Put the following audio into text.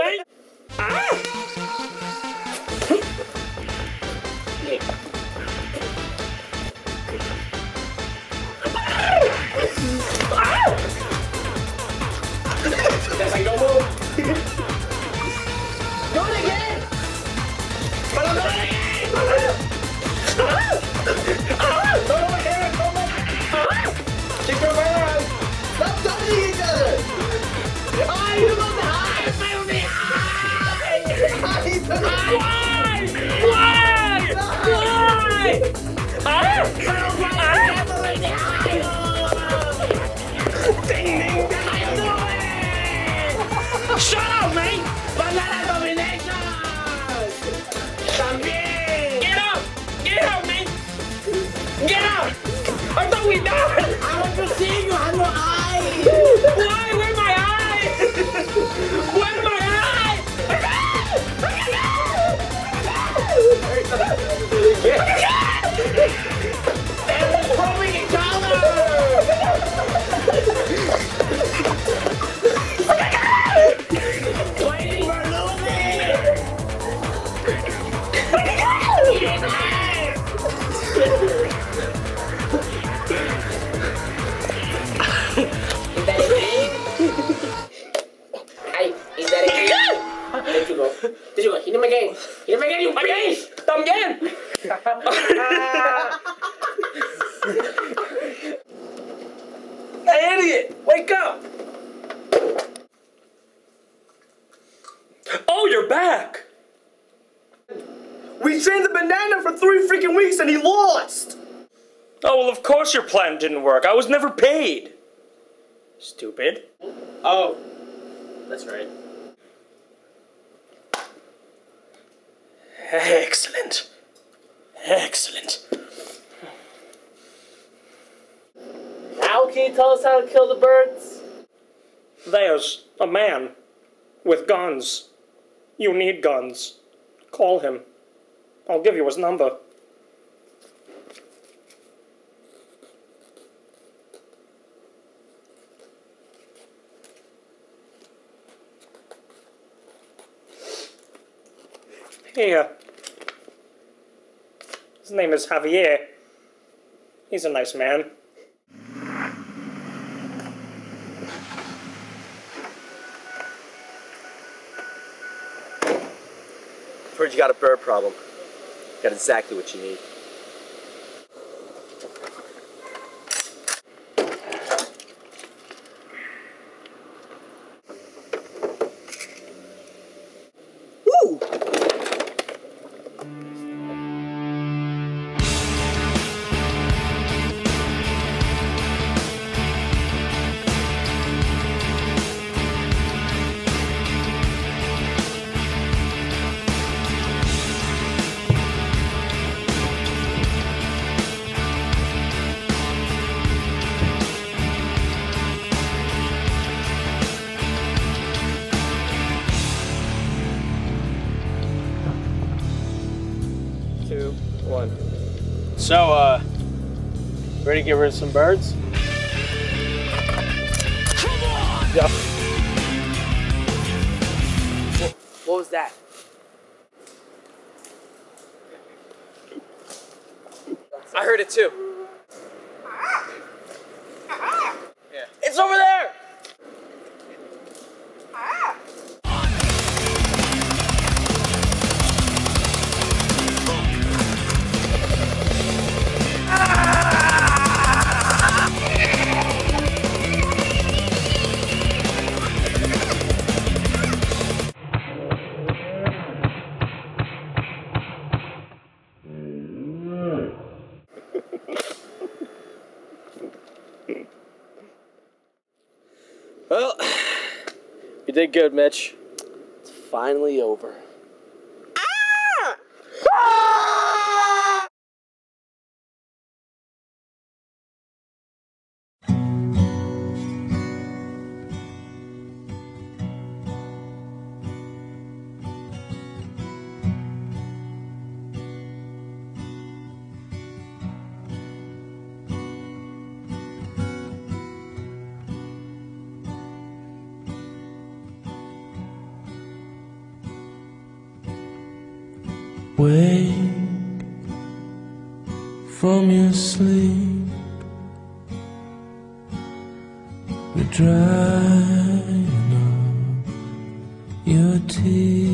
mate! Ah! That's like, don't move. Do it again. But I'm not again. Don't over here. Don't over. Keep your hand. Stop touching each other. Oh, you got the high. Feel the high. Why? Ding, ding, ding. Shut up, mate! Banana domination! También! Get up! Get up, mate! Get up! I thought we died! I want to see you have no eyes! Why? Where's my eye? Where's my eye? And we're throwing each other! There you go. Hit him again. Hit him again, you bitch! También! Hey, idiot! Wake up! Oh, you're back! We trained the banana for 3 freaking weeks and he lost! Oh, well, of course your plan didn't work. I was never paid. Stupid. Oh, that's right. Excellent. Excellent. Now can you tell us how to kill the birds? There's a man with guns. You need guns. Call him. I'll give you his number. Here. His name is Javier. He's a nice man. Heard you got a bird problem. Got exactly what you need. Woo! Two, one. So, ready to get rid of some birds? Come on! Yeah. What was that? I heard it too. Yeah. It's over there! Well, you did good, Mitch. It's finally over. Ah! Ah! Wake from your sleep, we're drying up your tears.